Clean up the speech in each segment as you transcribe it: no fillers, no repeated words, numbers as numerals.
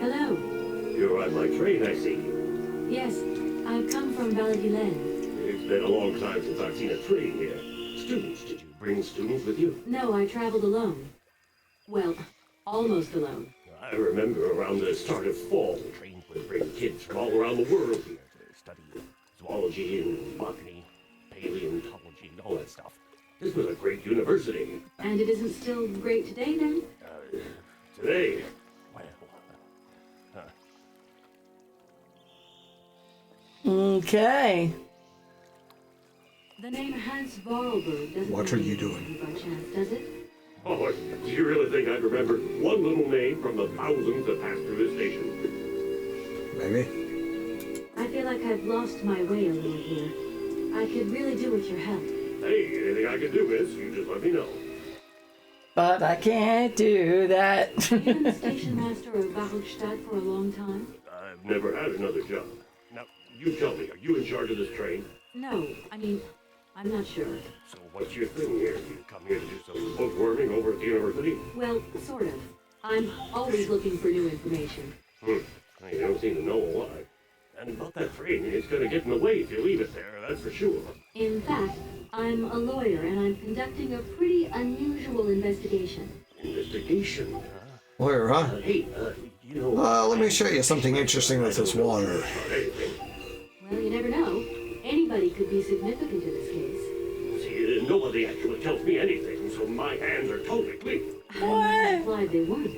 Hello. You're on my train, I see. Yes, I've come from Valdilen. It's been a long time since I've seen a train here. Students, did you bring students with you? No, I traveled alone. Well, almost alone. I remember around the start of fall, the train would bring kids from all around the world here to study zoology and botany, paleontology, and all that stuff. This was a great university. And it isn't still great today, then? Today, well, Okay. The name Hans Vorarlberg doesn't What are you doing? by chance, does it? Oh, do you really think I'd remember one little name from the thousands that passed through this station? Maybe. I feel like I've lost my way a little here. I could really do with your help. Hey, anything I can do, miss, you just let me know. But I can't do that. You've been the station master of Barrelstadt for a long time? I've never had another job. Now, you tell me, are you in charge of this train? No, I mean, I'm not sure. So what's your thing here? You come here to do some bookworming over at the university? Well, sort of. I'm always looking for new information. You don't seem to know a lot. And about that train, it's gonna get in the way if you leave it there, that's for sure. In fact, I'm a lawyer and I'm conducting a pretty unusual investigation. Investigation, huh? Lawyer, huh? Hey, you know... Let me show you something interesting with this water. Well, you never know. Anybody could be significant in this case. See, nobody actually tells me anything, so my hands are totally clean. What? Implied they weren't.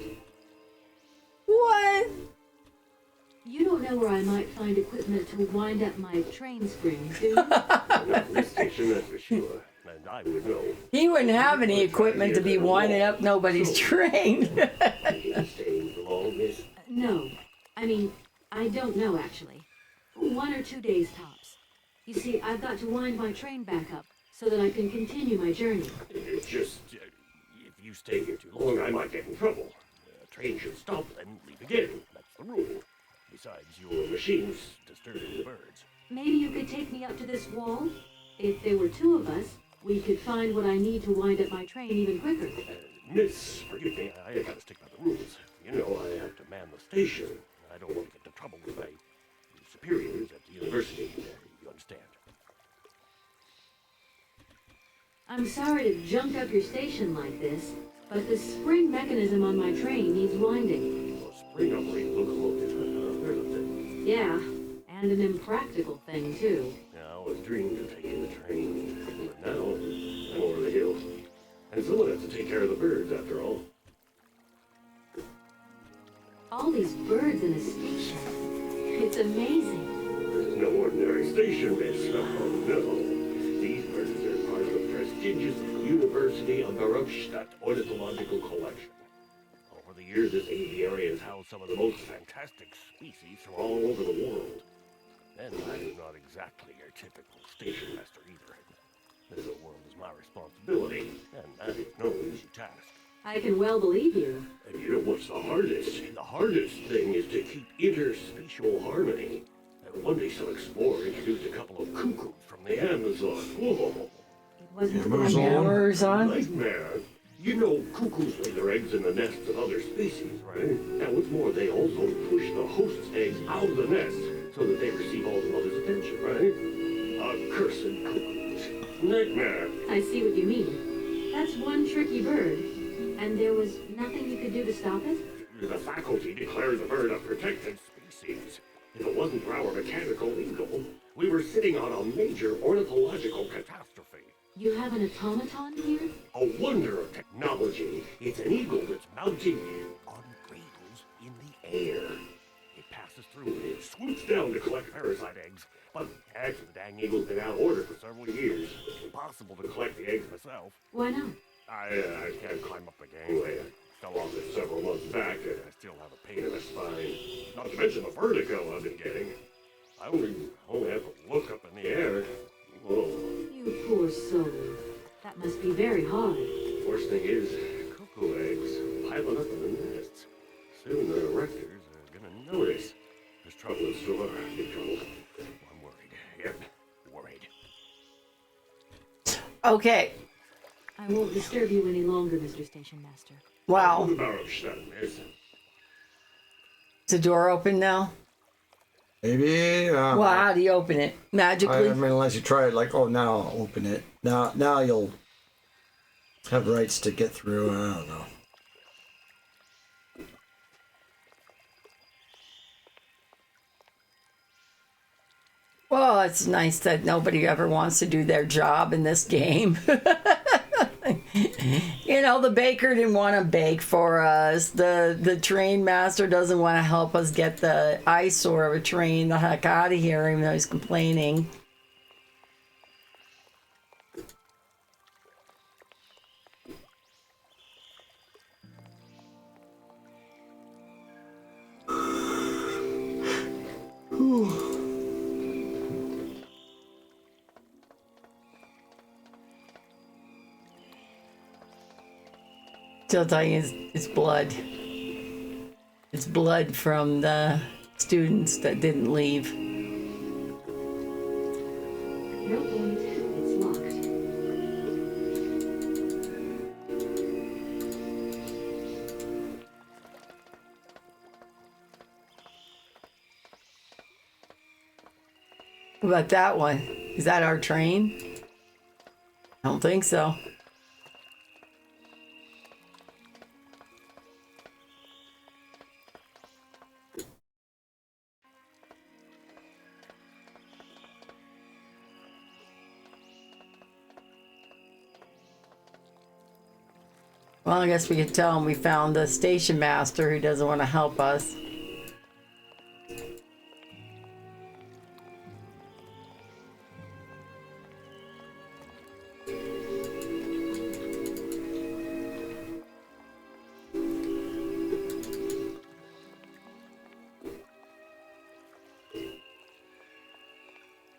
What? You don't know where I might find equipment to wind up my train springs, do you? Not this station, that's for sure. And I would know. He wouldn't have any equipment to be winding up nobody's train. You staying for long, miss? No. I mean, I don't know, actually. 1 or 2 days tops. You see, I've got to wind my train back up so that I can continue my journey. It's just, if you stay here too long, I might get in trouble. The train should stop and leave again. That's the rule. Besides, your machine's disturbing the birds. Maybe you could take me up to this wall? If there were 2 of us, we could find what I need to wind up my train even quicker. Miss, forgive me, I gotta stick by the rules. You know, I have to man the station. I don't want to get into trouble with my superiors at the university. You understand? I'm sorry to junk up your station like this, but the spring mechanism on my train needs winding. Well, spring operated locomotive, there's a thing. Yeah, and an impractical thing, too. Yeah, I always dreamed of taking the train, but now I'm over the hill. And someone has to take care of the birds, after all. All these birds in a station. It's amazing. It's no ordinary station, miss. Oh, no. These birds are part of the prestigious University of Barrelstadt Ornithological Collection. Over the years, this aviary has housed some of the most fantastic species from all over the world. And I'm not exactly your typical station master either. This world is my responsibility, and that is no easy task. I can well believe you. And you know what's the hardest? The hardest thing is to keep interspecial harmony. And one day some explorer introduced a couple of cuckoos from the Amazon. Whoa! It wasn't Amazon? Nightmare. You know, cuckoos lay their eggs in the nests of other species, right? Now, what's more, they also push the host's eggs out of the nest so that they receive all the mother's attention, right? Accursed cuckoos. Nightmare. I see what you mean. That's one tricky bird. And there was nothing you could do to stop it? The faculty declared the bird a protected species. If it wasn't for our mechanical eagle, we were sitting on a major ornithological catastrophe. You have an automaton here? A wonder of technology. It's an eagle that's mounted on cradles in the air. It passes through and it swoops down to collect parasite eggs. But actually, the dang eagle's been out of order for several years. It's impossible to collect the eggs myself. Why not? I can't climb up the gangway. I fell off it several months back, and I still have a pain in my spine. Not to mention the vertigo I've been getting. I only have to look up in the air. Whoa. You poor soul. That must be very hard. Worst thing is, cuckoo eggs piling up in the nests. Soon the rectors are gonna notice. There's trouble in store. Big trouble. I'm worried. Yep, worried. Okay. I won't disturb you any longer, Mr. Station Master. Wow. Barrelstadt, miss. Is the door open now? Maybe. Well, how do you open it? Magically? I mean, unless you try it, like, oh, now I'll open it. Now you'll have rights to get through. I don't know. Well, it's nice that nobody ever wants to do their job in this game. You know, the baker didn't want to bake for us. The train master doesn't want to help us get the eyesore of a train the heck out of here, even though he's complaining. Still telling you it's blood. It's blood from the students that didn't leave. No point. It's locked. What about that one? Is that our train? I don't think so. Well, I guess we could tell him we found the station master who doesn't want to help us.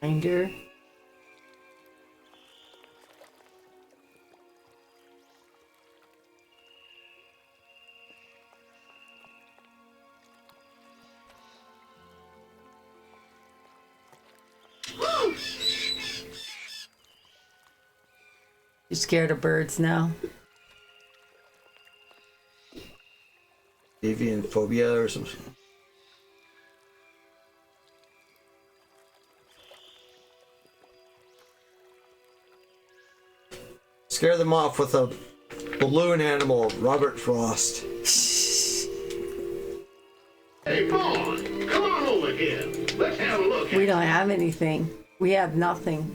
Finder. You scared of birds now? Avian phobia or something. Scare them off with a balloon animal, Robert Frost. Hey, Pawn, come on over here. Let's have a look. We don't have anything. We have nothing.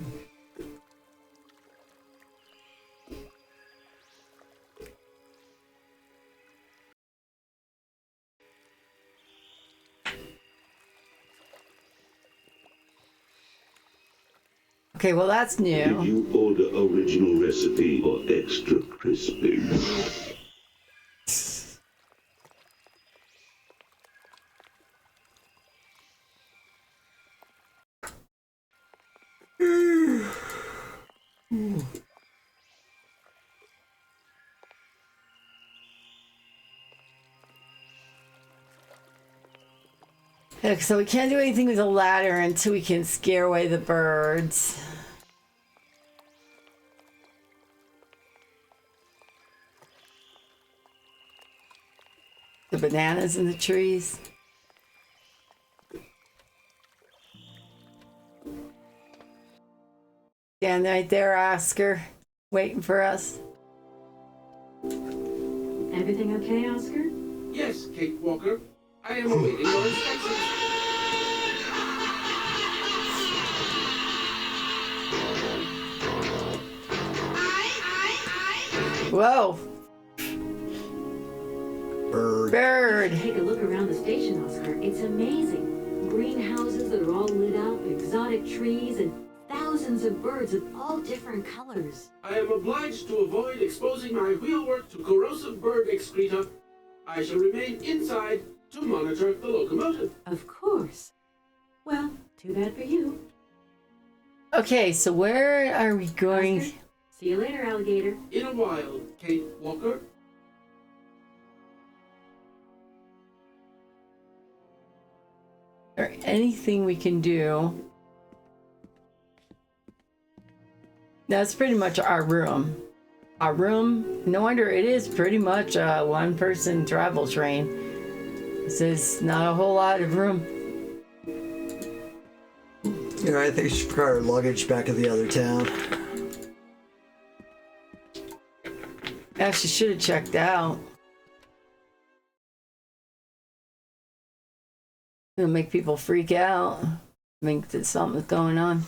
Okay, well that's Did new. you order original recipe or extra crispy? Okay, so we can't do anything with the ladder until we can scare away the birds. The bananas in the trees. Stand right there, Oscar, waiting for us. Everything okay, Oscar? Yes, Kate Walker. I am awaiting your instructions. Whoa, Bird. bird. Take a look around the station, Oscar. It's amazing. Greenhouses that are all lit up, exotic trees, and thousands of birds of all different colors. I am obliged to avoid exposing my wheelwork to corrosive bird excreta. I shall remain inside to monitor the locomotive. Of course. Well, too bad for you. Okay, so where are we going? Oscar, see you later, alligator. In a while, Kate Walker. Or anything we can do? That's pretty much our room. Our room, no wonder it is pretty much a one-person travel train. There's not a whole lot of room. Yeah, I think she should put our luggage back at the other town. Yeah, she should have checked out. It'll make people freak out. Think that something's going on.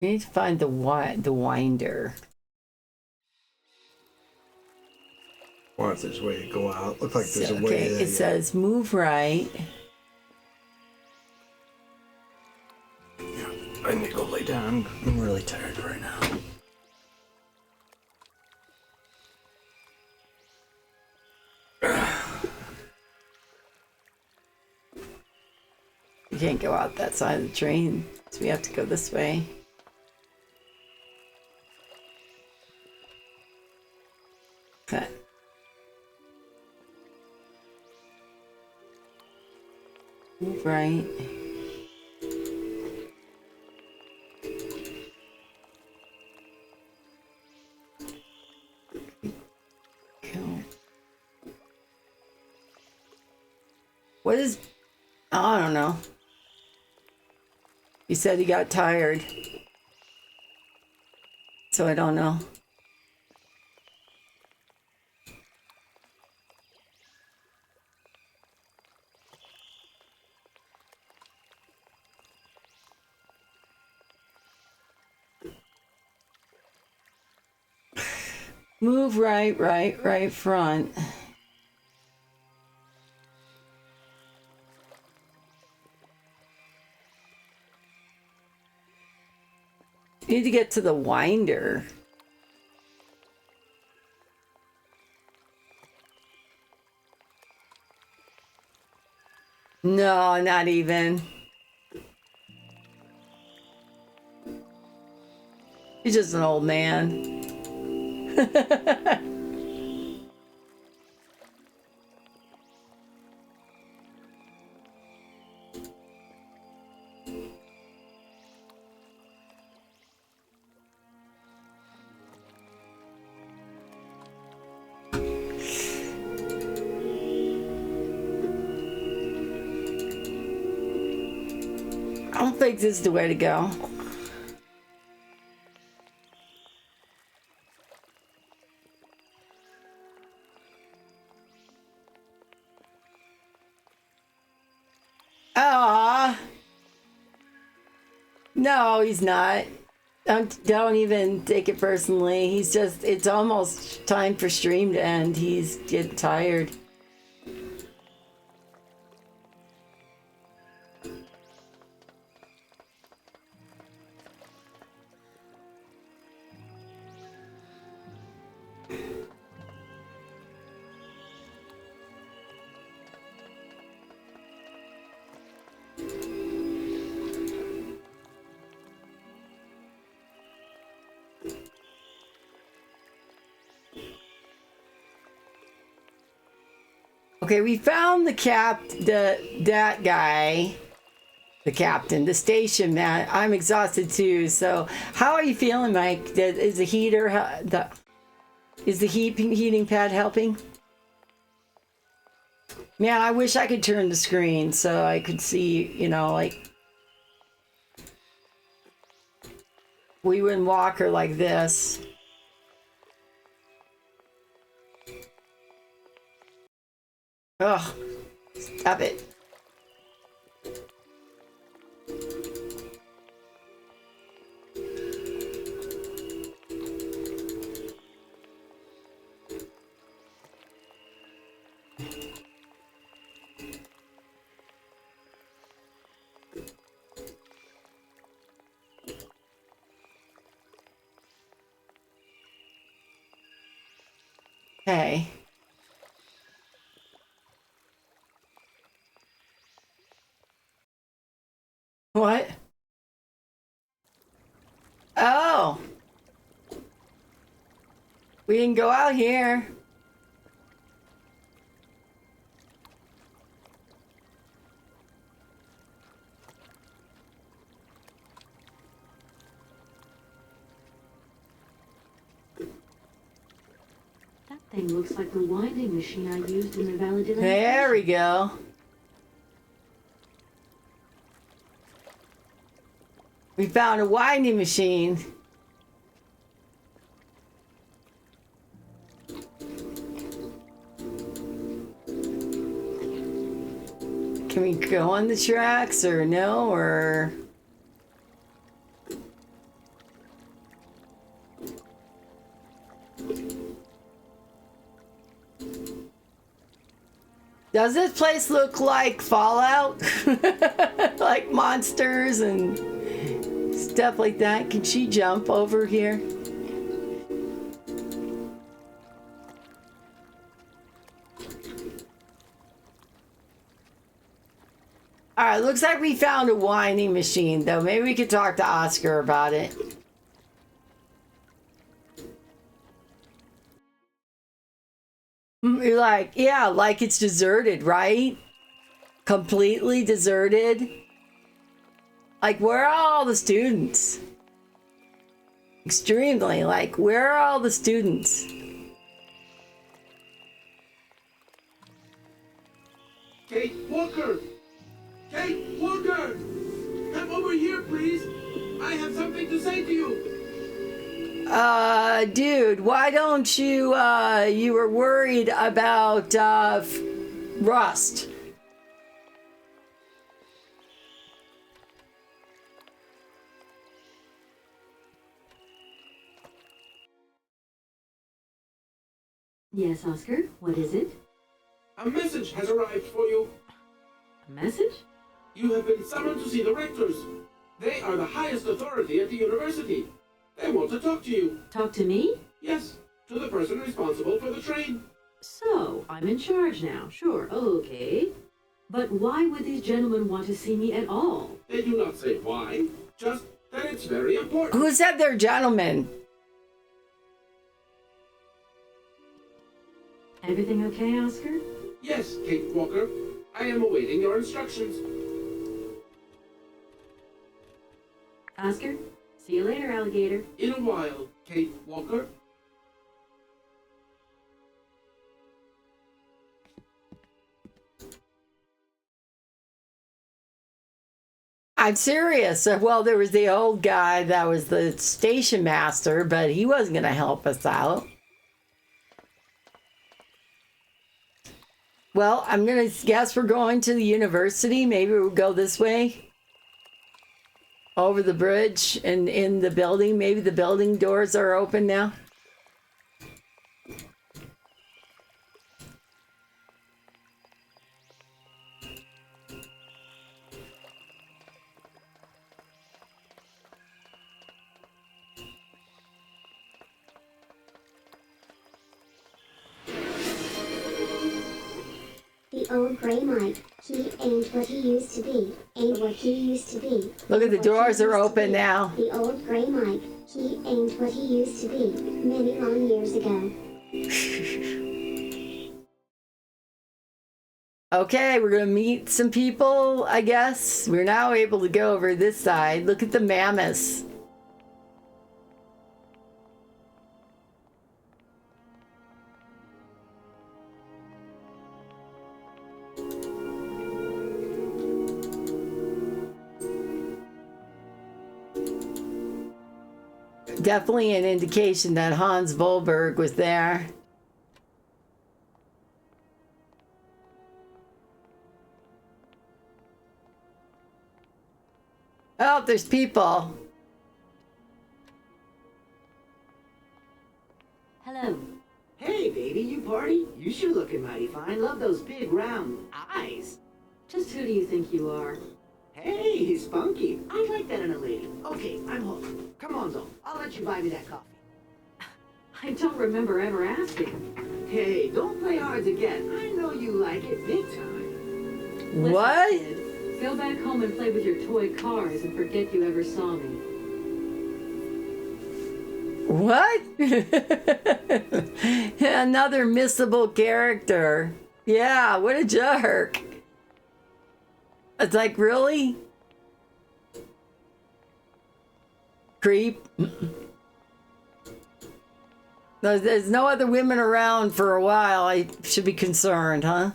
We need to find the winder. Or if there's a way to go out. Looks like there's a way. Okay, it says move right. Yeah, I need to go lay down. I'm really tired right now. You can't go out that side of the train, so we have to go this way. Okay. Move right. Go. What is... I don't know. He said he got tired. So I don't know. Move right front. You need to get to the winder. No, not even. He's just an old man. I don't think this is the way to go. Ah, no, he's not. Don't even take it personally. He's just, it's almost time for stream to end. He's getting tired. Okay, we found the that guy, the captain, the station man. I'm exhausted too. So, how are you feeling, Mike? Is the heater is the heating pad helping? Man, I wish I could turn the screen so I could see. You know, like we wouldn't walk her like this. Ugh, stop it. Okay. We can go out here. That thing looks like the winding machine I used in the validation. There we go. We found a winding machine. Can we go on the tracks or no, or... Does this place look like Fallout? Like monsters and stuff like that? Can she jump over here? Alright, looks like we found a winding machine, though. Maybe we could talk to Oscar about it. You're like, yeah, like it's deserted, right? Completely deserted. Like, where are all the students? Extremely, like, where are all the students? Kate Walker! Kate Walker! Come over here, please! I have something to say to you! Dude, why don't you, you were worried about, Rust. Yes, Oscar, what is it? A message has arrived for you. A message? You have been summoned to see the rectors. They are the highest authority at the university. They want to talk to you. Talk to me? Yes, to the person responsible for the train. So, I'm in charge now. Sure, okay. But why would these gentlemen want to see me at all? They do not say why, just that it's very important. Who said they're gentlemen? Everything okay, Oscar? Yes, Kate Walker. I am awaiting your instructions. Oscar, see you later, alligator. In a while, Kate Walker. I'm serious. Well, there was the old guy that was the station master, but he wasn't going to help us out. Well, I'm going to guess we're going to the university. Maybe we'll go this way. Over the bridge and in the building. Maybe the building doors are open now. The old gray Mike, he ain't what he used to be, ain't what he used to be. Look at the What he doors are used to open be. now. The old gray Mike, he ain't what he used to be, many long years ago. Okay, we're going to meet some people, I guess. We're now able to go over this side. Look at the mammoths. Definitely an indication that Hans Volberg was there. Oh, there's people. Hello. Hey, baby, you party? You sure looking mighty fine. Love those big round eyes. Just who do you think you are? Hey, he's spunky. I like that in a lady. Okay, I'm home. Come on, though. I'll let you buy me that coffee. I don't remember ever asking. Hey, don't play hard to get. I know you like it big time. Listen, What? kid, go back home and play with your toy cars and forget you ever saw me. What? Another missable character. Yeah, what a jerk. It's like, really? Creep. There's no other women around for a while. I should be concerned, huh?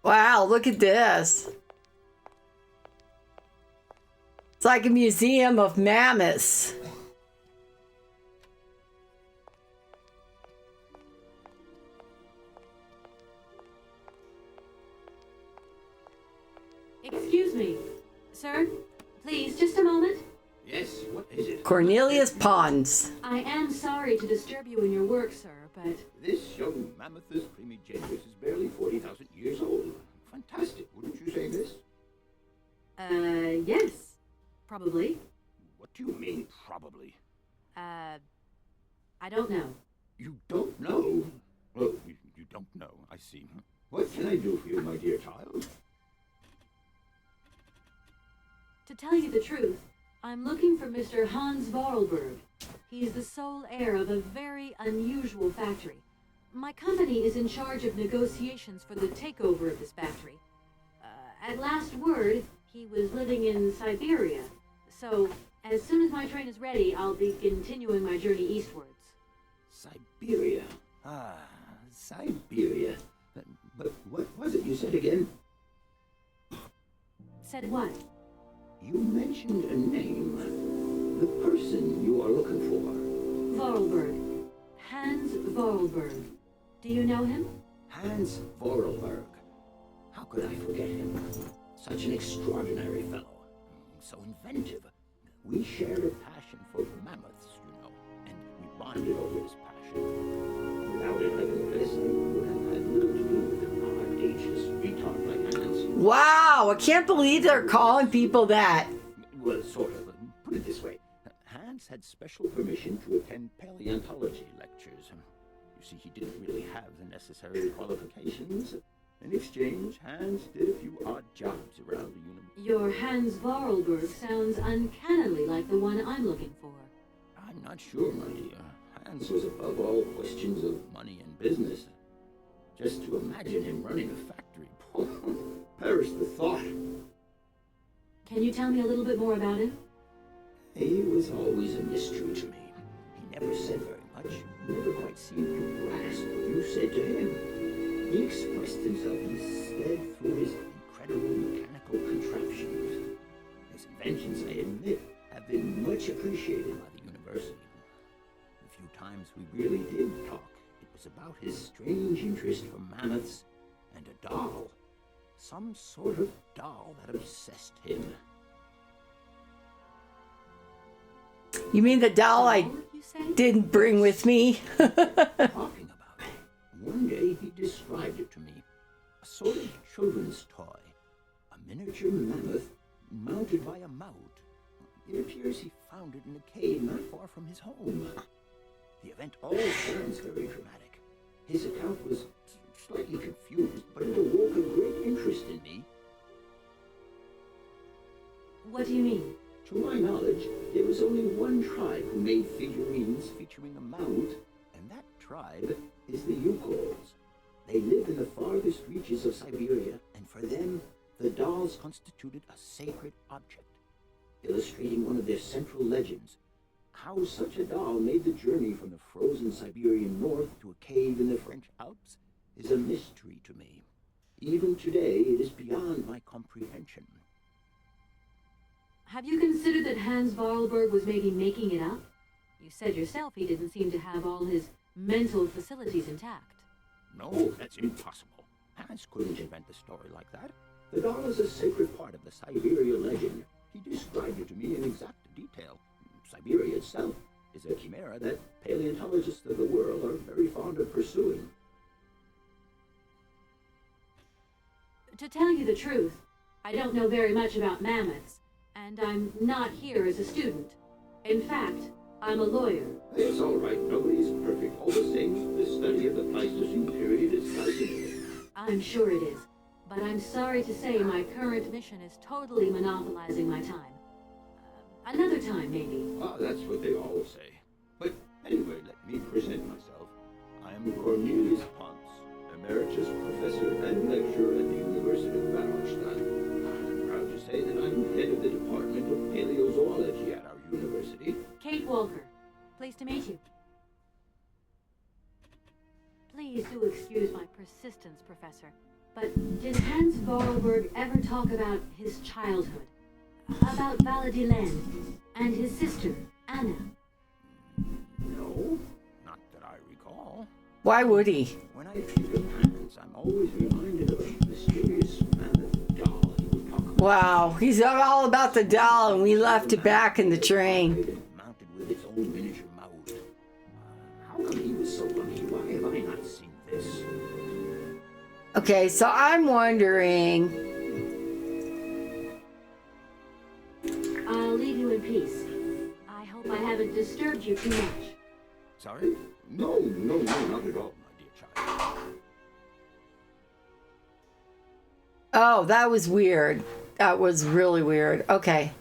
Wow, look at this. It's like a museum of mammoths. Excuse me, sir. Please, just a moment. Yes, what is it? Cornelius Pons. I am sorry to disturb you in your work, sir, but This young Mammothus primigenius is barely 40,000 years old. Fantastic, wouldn't you say, miss? yes, probably. What do you mean, probably? I don't know. You don't know? Oh, you don't know, I see. What can I do for you, my dear child? To tell you the truth, I'm looking for Mr. Hans Vorarlberg. He's the sole heir of a very unusual factory. My company is in charge of negotiations for the takeover of this factory. At last word, he was living in Syberia. So, as soon as my train is ready, I'll be continuing my journey eastwards. Syberia. Ah, Syberia. But what was it you said again? Said what? You mentioned a name. The person you are looking for. Vorarlberg. Hans Vorarlberg. Do you know him? Hans Vorarlberg. How could I forget him? Such an extraordinary fellow. So inventive. We shared a passion for mammoths, you know, and we bonded over this passion. Without it, I confess, I would have had little to do with an odd, ageless retard like Hans. Wow, I can't believe they're calling people that. Well, sort of. Put it this way. Hans had special permission to attend paleontology lectures. You see, he didn't really have the necessary qualifications. In exchange, Hans did a few odd jobs around the university. Your Hans Vorarlberg sounds uncannily like the one I'm looking for. I'm not sure, my dear. Hans was above all questions of money and business. Just to imagine him running a factory, perish the thought. Can you tell me a little bit more about him? He was always a mystery to me. He never said very much. Never quite seemed to grasp what you said to him. He expressed himself instead through his incredible mechanical contraptions. His inventions, I admit, have been much appreciated by the university. The few times we really did talk, it was about his strange interest for mammoths and a doll. Some sort of doll that obsessed him. You mean the doll I You say? didn't bring with me? Talking about it. One day he described it to me. A sort of children's toy. A miniature mammoth mounted by a mount. It appears he found it in a cave not far from his home. The event all sounds very dramatic. His account was slightly confused, but it awoke a great interest in me. What do you mean? To my knowledge, there was only one tribe who made figurines featuring a mount, and that tribe is the Yugols. They live in the farthest reaches of Syberia, and for them, the dolls constituted a sacred object, illustrating one of their central legends. How such a doll made the journey from the frozen Siberian north to a cave in the French Alps is a mystery to me. Even today, it is beyond my comprehension. Have you considered that Hans Vorarlberg was maybe making it up? You said yourself he didn't seem to have all his mental facilities intact. No, that's impossible. Hans couldn't invent a story like that. The doll is a sacred part of the Syberia legend. He described it to me in exact detail. Syberia itself is a chimera that paleontologists of the world are very fond of pursuing. To tell you the truth, I don't know very much about mammoths, and I'm not here as a student. In fact, I'm a lawyer. It's all right. Nobody's perfect. All the same, the study of the Pleistocene period is fascinating. I'm sure it is. But I'm sorry to say my current mission is totally monopolizing my time. Another time, maybe. Ah, that's what they all say. But anyway, let me present myself. I am Cornelius Ponce, Emeritus Professor and Lecturer at the University of Barrochstadt. I'm proud to say that I'm head of the Department of Paleozoology at our university. Kate Walker. Pleased to meet you. Please do excuse my persistence, Professor. But did Hans Vorarlberg ever talk about his childhood? About Valadiland and his sister, Anna? No, not that I recall. Why would he? When I think of Hans, I'm always reminded of a mysterious mammoth doll he would talk about. Wow, he's all about the doll, and we left it back in the train. Mounted with its own miniature mouth. How come he was so lucky? Why have I not seen this? Okay, so I'm wondering. I'll leave you in peace. I hope I haven't disturbed you too much. Sorry? No, not at all, my dear child. Oh, that was weird. That was really weird. Okay.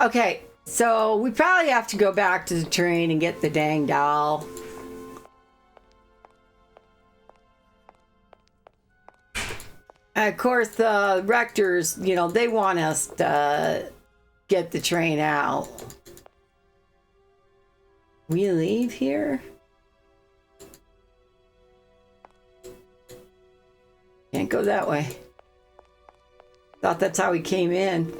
Okay, so we probably have to go back to the train and get the dang doll. And of course, the rectors, you know, they want us to get the train out. We leave here? Can't go that way. Thought that's how we came in.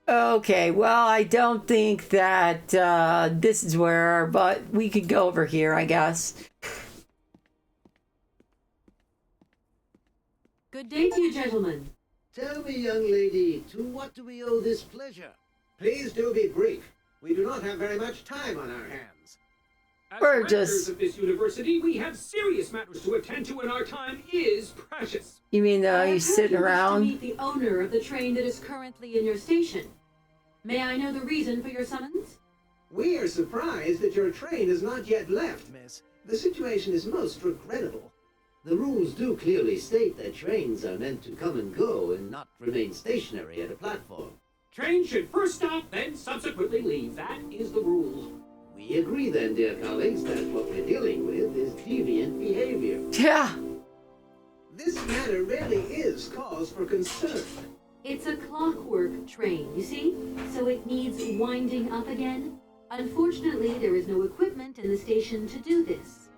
Okay, well, I don't think that this is where, but we could go over here, I guess. Good day to you, gentlemen. Tell me, young lady, to what do we owe this pleasure? Please do be brief. We do not have very much time on our hands. As We're rectors just- of this university, we have serious matters to attend to, and our time is precious. You mean I have you heard sitting you wish to around? meet the owner of the train that is currently in your station. May I know the reason for your summons? We are surprised that your train has not yet left, miss. The situation is most regrettable. The rules do clearly state that trains are meant to come and go and not remain stationary at a platform. Trains should first stop, then subsequently leave. That is the rule. We agree then, dear colleagues, that what we're dealing with is deviant behavior. Yeah. This matter really is cause for concern. It's a clockwork train, you see? So it needs winding up again. Unfortunately, there is no equipment in the station to do this.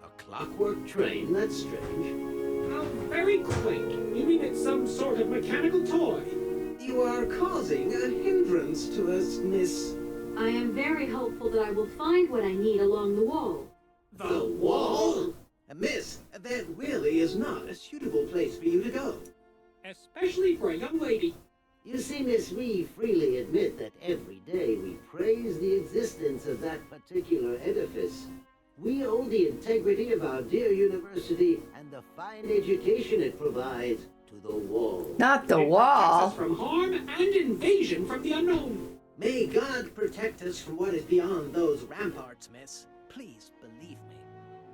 A clockwork train? That's strange. How very quaint. You mean it's some sort of mechanical toy? You are causing a hindrance to us, miss. I am very hopeful that I will find what I need along the wall. The wall? Miss, that really is not a suitable place for you to go. Especially for a young lady. You see, miss, we freely admit that every day we praise the existence of that particular edifice. We owe the integrity of our dear university and the fine education it provides to the wall. Not the It protects wall. us from harm and invasion from the unknown. May God protect us from what is beyond those ramparts, miss. Please believe me.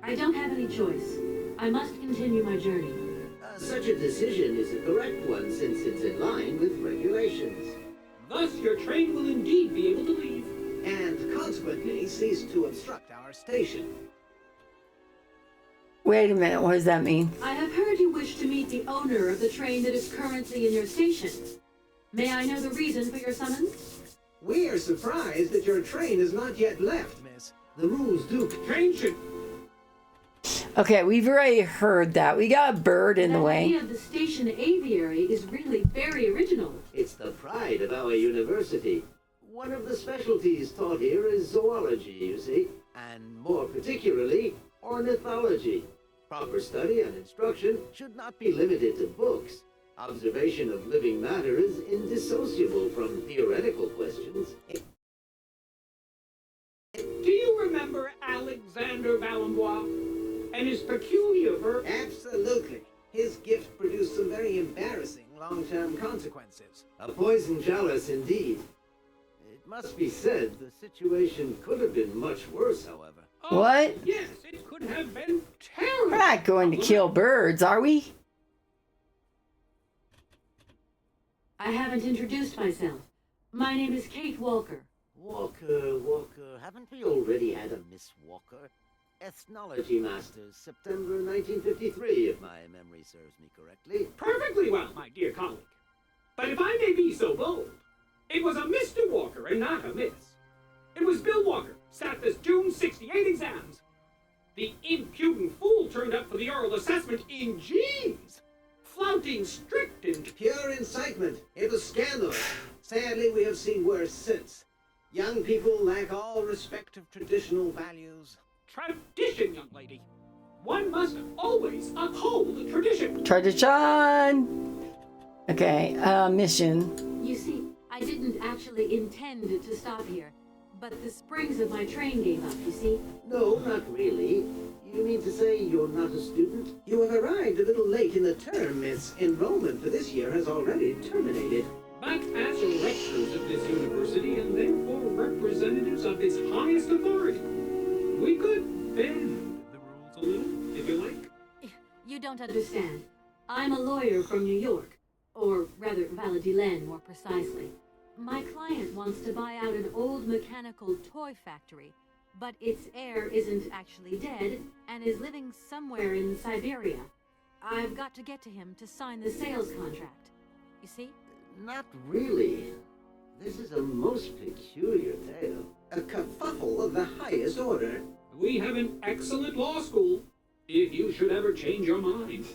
I don't have any choice. I must continue my journey. Such a decision is a correct one since it's in line with regulations. Thus, your train will indeed be able to leave. And consequently cease to obstruct our station. Wait a minute, what does that mean? I have heard you wish to meet the owner of the train that is currently in your station. May I know the reason for your summons? We are surprised that your train has not yet left, miss. The rules do... Train should... Okay, we've already heard that. We got a bird in the The way. idea of the station aviary is really very original. It's the pride of our university. One of the specialties taught here is zoology, you see, and more particularly, ornithology. Proper study and instruction should not be limited to books. Observation of living matter is indissociable from theoretical questions. Do you remember Alexander Valenbois and his peculiar Absolutely. His gift produced some very embarrassing long-term consequences. A poison chalice indeed. It must be said, the situation could have been much worse, however. What? Yes, it could have been terrible. We're not going to kill birds, are we? I haven't introduced myself. My name is Kate Walker. Walker, haven't we already had a Miss Walker? Ethnology Masters, September 1953, if my memory serves me correctly. Perfectly well, my dear colleague. But if I may be so bold, it was a Mr. Walker and not a Miss. It was Bill Walker, sat this June 68 exams. The impudent fool turned up for the oral assessment in jeans, flouting strict and Pure incitement. It was scandalous. Sadly, we have seen worse since. Young people lack all respect of traditional values. tradition, young lady. One must always uphold tradition. Tradition! Okay, mission. You see, I didn't actually intend to stop here, but the springs of my train gave up, you see? No, not really. You mean to say you're not a student? You have arrived a little late in the term, Miss. Enrollment for this year has already terminated. But as rectors of this university and therefore representatives of its highest authority, we could bend the rules a little, if you like. You don't understand. I'm a lawyer from New York, or rather Valladolid more precisely. My client wants to buy out an old mechanical toy factory, but its heir isn't actually dead and is living somewhere in Syberia. I've got to get to him to sign the sales contract. You see? Not really. This is a most peculiar tale. A kerfuffle of the highest order. We have an excellent law school, if you should ever change your mind.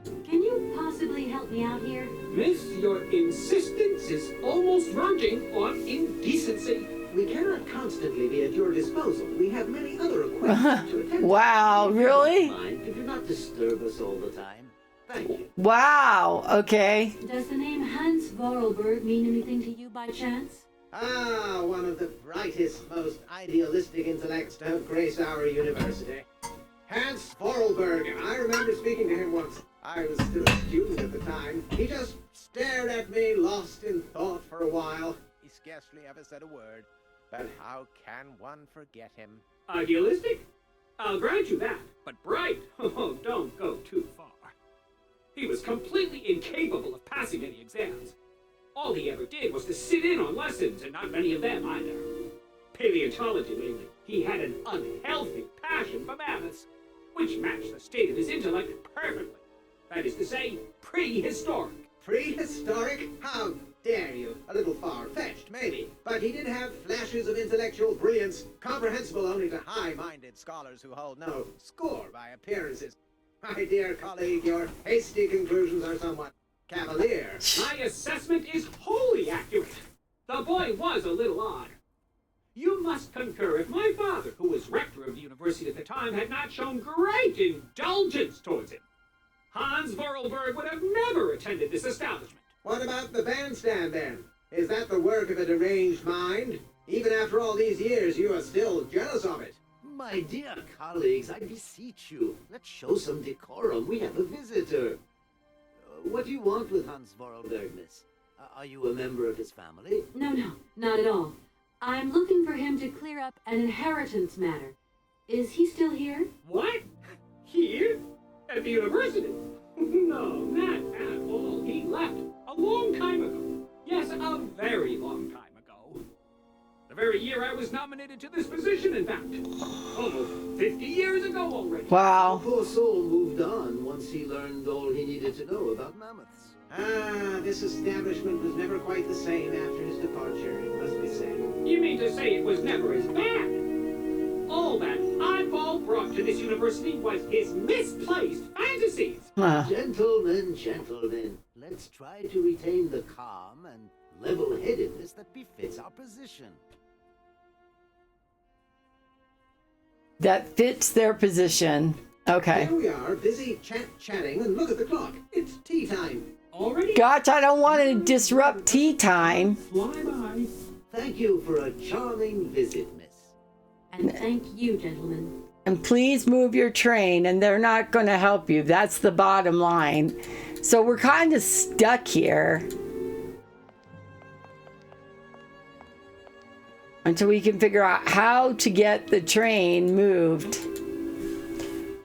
Can you possibly help me out here? Miss, your insistence is almost verging on indecency. We cannot constantly be at your disposal. We have many other requests to attend to. Wow, really? Mind, do not disturb us all the time. Thank you. Wow, okay. Does the name Hans Vorarlberg mean anything to you by chance? Ah, one of the brightest, most idealistic intellects to have graced our university. Hans Vorarlberg. I remember speaking to him once. I was still a student at the time. He just stared at me, lost in thought for a while. He scarcely ever said a word. But how can one forget him? Idealistic? I'll grant you that. But bright? Oh, don't go too far. He was completely incapable of passing any exams. All he ever did was to sit in on lessons, and not many of them either. Paleontology mainly. He had an unhealthy passion for mammoths, which matched the state of his intellect perfectly. That is to say, prehistoric. Prehistoric? How dare you? A little far-fetched, maybe. But he did have flashes of intellectual brilliance, comprehensible only to high-minded scholars who hold no score by appearances. My dear colleague, your hasty conclusions are somewhat cavalier. My assessment is wholly accurate. The boy was a little odd. You must concur if my father, who was rector of the university at the time, had not shown great indulgence towards him. Hans Vorarlberg would have never attended this establishment. What about the bandstand, then? Is that the work of a deranged mind? Even after all these years, you are still jealous of it. My dear colleagues, I beseech you, let's show some decorum. We have a visitor. What do you want with Hans Vorarlberg, miss? Are you a member of his family? No, not at all. I'm looking for him to clear up an inheritance matter. Is he still here? What? Here? At the university? No, not at all. He left a long time ago. Yes, a very long time ago. The very year I was nominated to this position, in fact. Almost 50 years ago already. Wow. The poor soul moved on once he learned all he needed to know about mammoths. Ah, this establishment was never quite the same after his departure, it must be said. You mean to say it was never as bad? All that oddball brought to this university was his misplaced fantasies. Gentlemen, let's try to retain the calm and level-headedness that befits our position. That fits their position. Okay. Here we are, busy chatting, and look at the clock. It's tea time. Already? Gosh, I don't want to disrupt tea time. Fly by. Thank you for a charming visit, miss. And thank you, gentlemen. And please move your train, and they're not going to help you. That's the bottom line. So we're kind of stuck here until we can figure out how to get the train moved.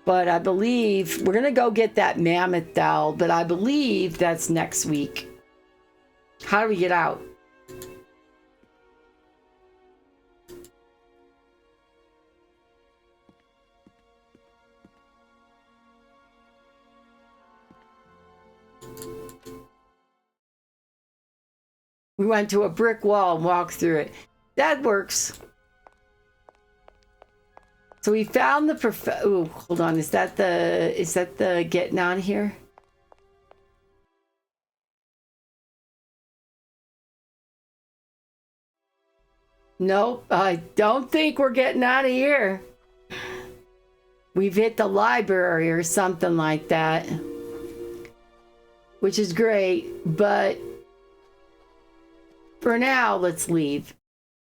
But I believe we're going to go get that mammoth doll, but I believe that's next week. How do we get out? We went to a brick wall and walked through it. That works. So we found the ooh, hold on. Is that the getting out of here? Nope, I don't think we're getting out of here. We've hit the library or something like that, which is great, but for now, let's leave.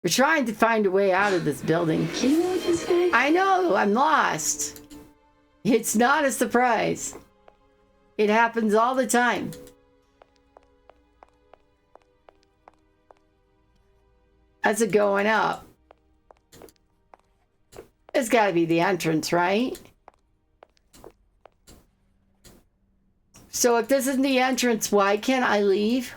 We're trying to find a way out of this building. You know this guy? I know, I'm lost. It's not a surprise. It happens all the time. How's it going up? It's got to be the entrance, right? So if this isn't the entrance, why can't I leave?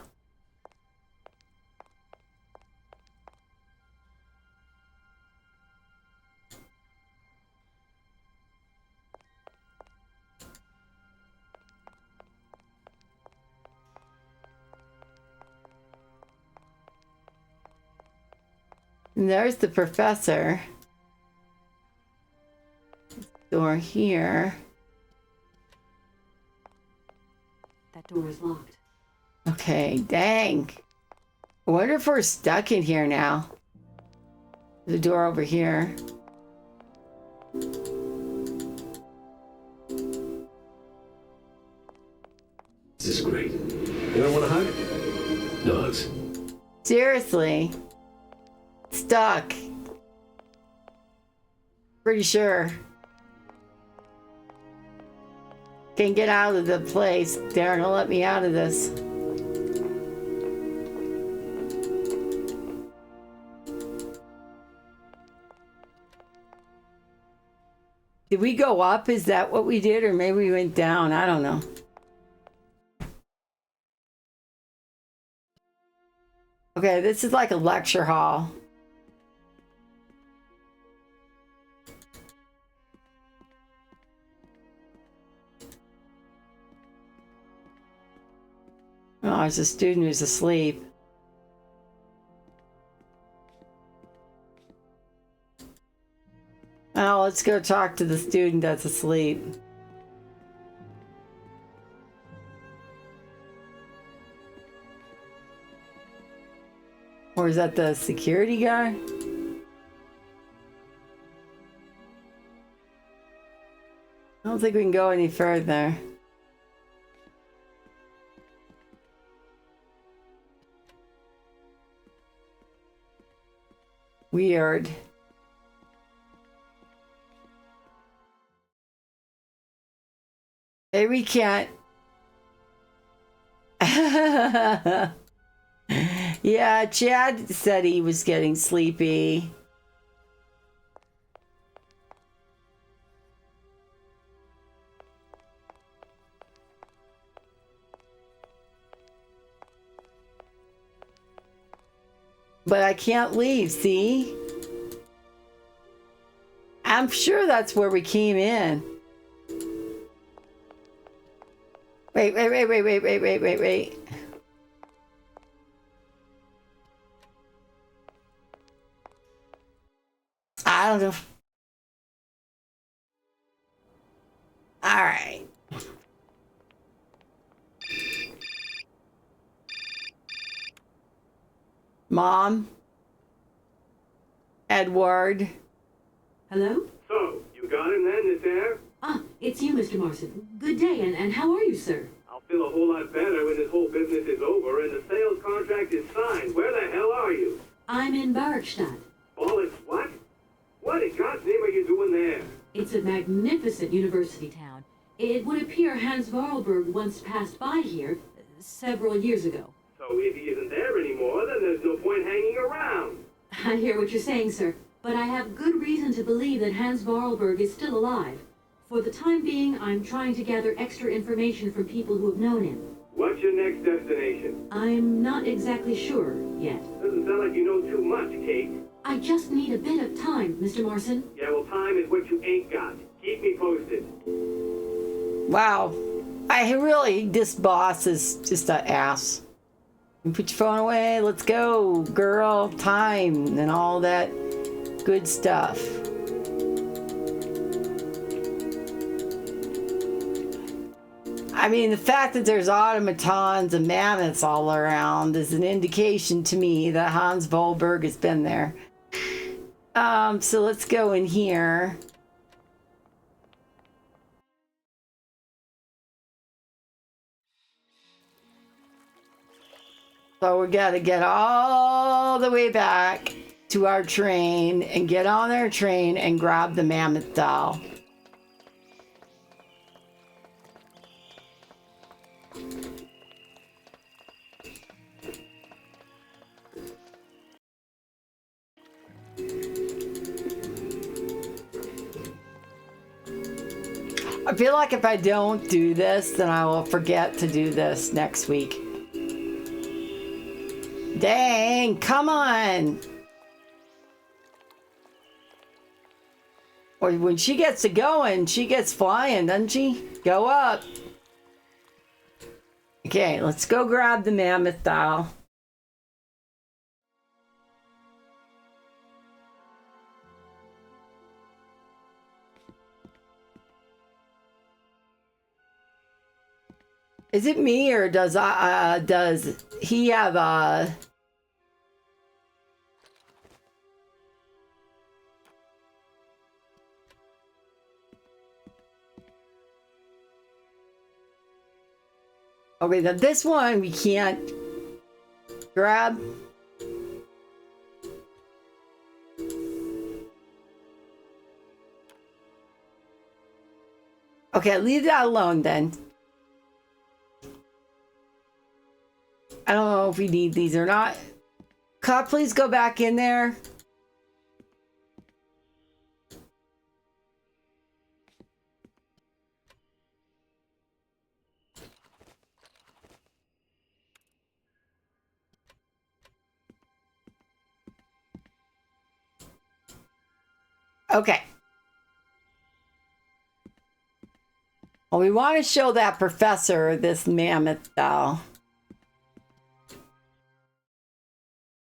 And there's the professor. Door here. That door is locked. Okay, dang. I wonder if we're stuck in here now. The door over here. This is great. You don't want a hug? No hugs. Seriously. Stuck. Pretty sure. Can't get out of the place. They're gonna let me out of this. Did we go up? Is that what we did? Or maybe we went down? I don't know. Okay, this is like a lecture hall. Oh, there's a student who's asleep. Oh, let's go talk to the student that's asleep. Or is that the security guy? I don't think we can go any further. Weird. Maybe we can't. Yeah, Chad said he was getting sleepy. But I can't leave, see? I'm sure that's where we came in. Wait. I don't know. All right. Mom? Edward? Hello? So, you got him then, is there? Ah, It's you, Mr. Marson. Good day, and how are you, sir? I'll feel a whole lot better when this whole business is over and the sales contract is signed. Where the hell are you? I'm in Barkstadt. Bollocks, what? What in God's name are you doing there? It's a magnificent university town. It would appear Hans Vorarlberg once passed by here several years ago. So if he isn't there anymore, then there's no point hanging around. I hear what you're saying, sir, but I have good reason to believe that Hans Vorarlberg is still alive. For the time being, I'm trying to gather extra information from people who have known him. What's your next destination? I'm not exactly sure yet. Doesn't sound like you know too much, Kate. I just need a bit of time, Mr. Marson. Yeah, well, time is what you ain't got. Keep me posted. Wow. This boss is just an ass. Put your phone away. Let's go, girl. Time and all that good stuff. I mean, the fact that there's automatons and mammoths all around is an indication to me that Hans Volberg has been there. So let's go in here. So we got to get all the way back to our train and get on our train and grab the mammoth doll. I feel like if I don't do this, then I will forget to do this next week. Dang, come on. Or when she gets to going, she gets flying, doesn't she? Go up. Okay, let's go grab the mammoth doll. Is it me or does he have a... Okay, now this one we can't grab. Okay, leave that alone then. I don't know if we need these or not. Could please go back in there? Okay. Well, we want to show that professor this mammoth doll.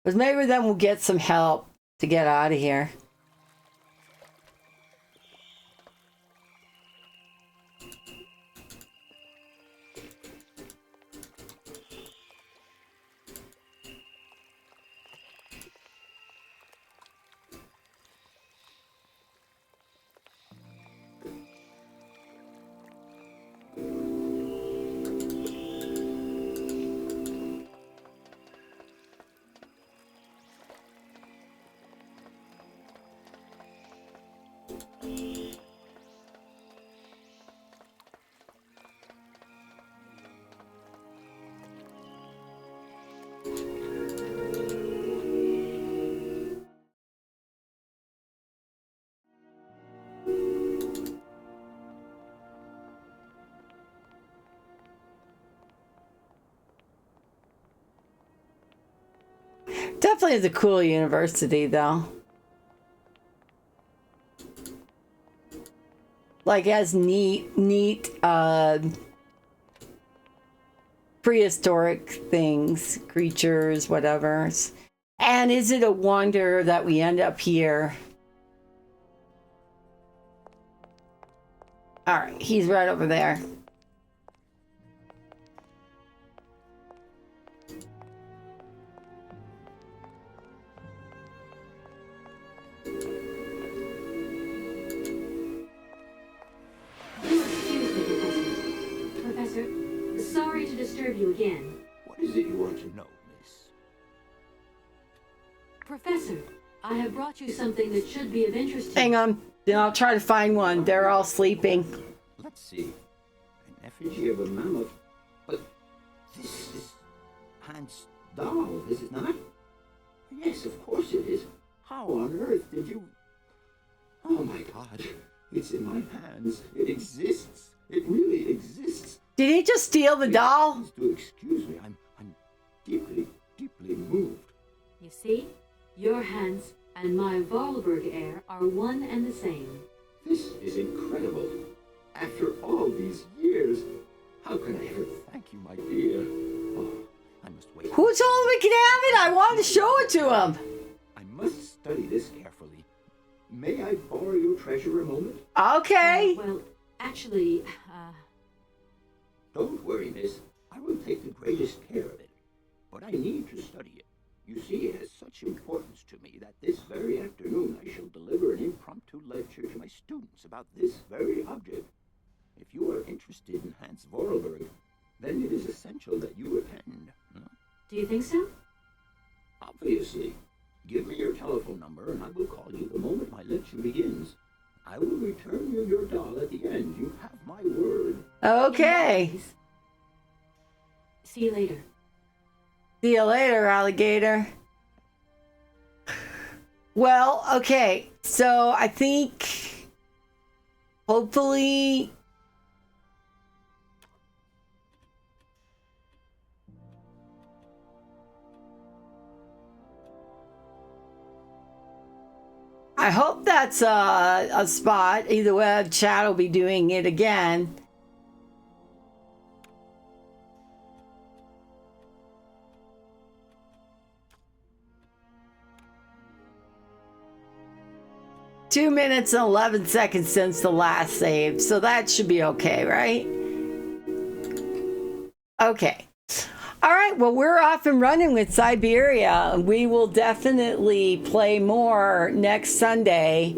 Because maybe then we'll get some help to get out of here. Definitely is a cool university, though. Like, has neat, prehistoric things, creatures, whatever. And is it a wonder that we end up here? All right, he's right over there. sorry to disturb you again. What is it you want to know, miss? Professor, I have brought you something that should be of interest to you. Hang on. Then I'll try to find one. They're all sleeping. Let's see. An effigy of a mammoth. But this is Hans' doll, is it not? Yes, of course it is. How on earth did you... Oh my God. It's in my hands. It exists. It really exists. Did he just steal the doll? Do excuse me. I'm deeply, deeply moved. You see, your Hans and my Vorarlberg heir are one and the same. This is incredible. After all these years, how can I ever thank you, my dear? Oh, I must wait. Who told him we could have it? I wanted to show it to him. I must study this carefully. May I borrow your treasure a moment? Okay. Well, actually, Don't worry, miss. I will take the greatest care of it. But I need to study it. You see, it has such importance to me that this very afternoon I shall deliver an impromptu lecture to my students about this very object. If you are interested in Hans Vorarlberg, then it is essential that you attend. do you think so? Obviously. Give me your telephone number and I will call you the moment my lecture begins. I will return you your doll at the end. You have my word. Okay. See you later. See you later, alligator. Well, okay. So I think hopefully I hope that's a spot. Either way, chat will be doing it again. Two minutes and 11 seconds since the last save, so that should be okay, right? Okay. All right, well, we're off and running with Syberia. We will definitely play more next Sunday.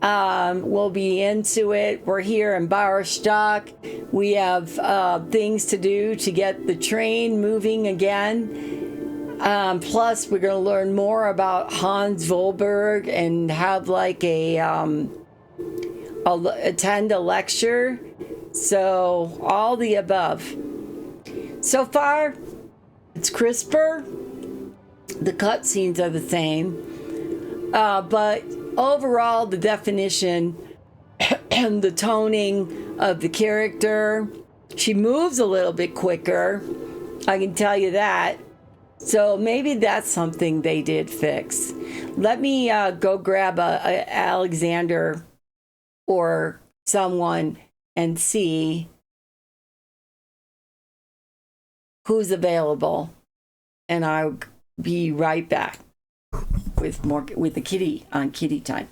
We'll be into it. We're here in Bauerstock. We have things to do to get the train moving again. Plus, we're going to learn more about Hans Vorarlberg and have like attend a lecture. So, all the above. So far, it's crisper. The cutscenes are the same. But overall, the definition and the toning of the character, she moves a little bit quicker. I can tell you that. So maybe that's something they did fix. Let me go grab a Alexander or someone and see who's available, and I'll be right back with more with the kitty on kitty time.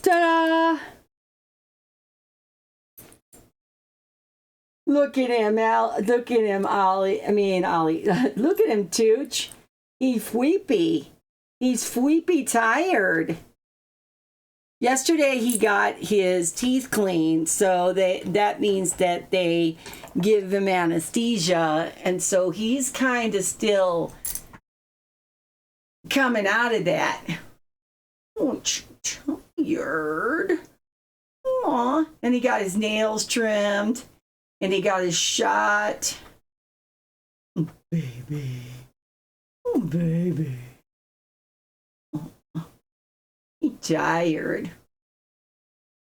Ta-da! Look at him, Al. Look at him, Ollie. Ollie. Look at him, Tooch. He's weepy. He's weepy tired. Yesterday he got his teeth cleaned, so that means that they give him anesthesia, and so he's kind of still coming out of that. Oh, tired. Aw. And he got his nails trimmed, and he got his shot. Oh, baby. Oh, baby. He's tired.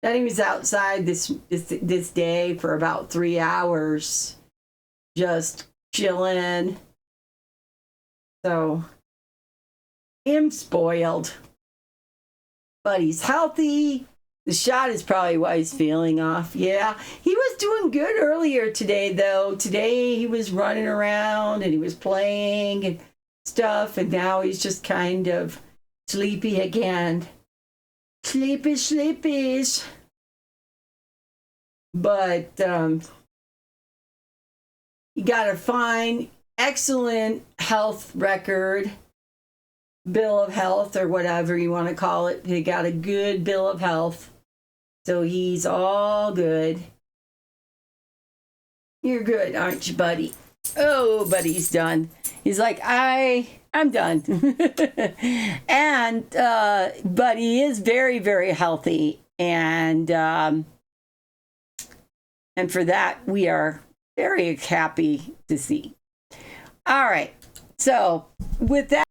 Then he was outside this day for about 3 hours, just chilling. So, him spoiled. But he's healthy. The shot is probably why he's feeling off. Yeah, he was doing good earlier today, though. Today he was running around and he was playing and stuff, and now he's just kind of sleepy again. Sleepies. But you got a fine, excellent health record, bill of health, or whatever you want to call it. He got a good bill of health. So he's all good. You're good, aren't you, buddy? Oh, buddy's done. He's like, I'm done. And but he is very, very healthy, and for that we are very happy to see. All right. So with that.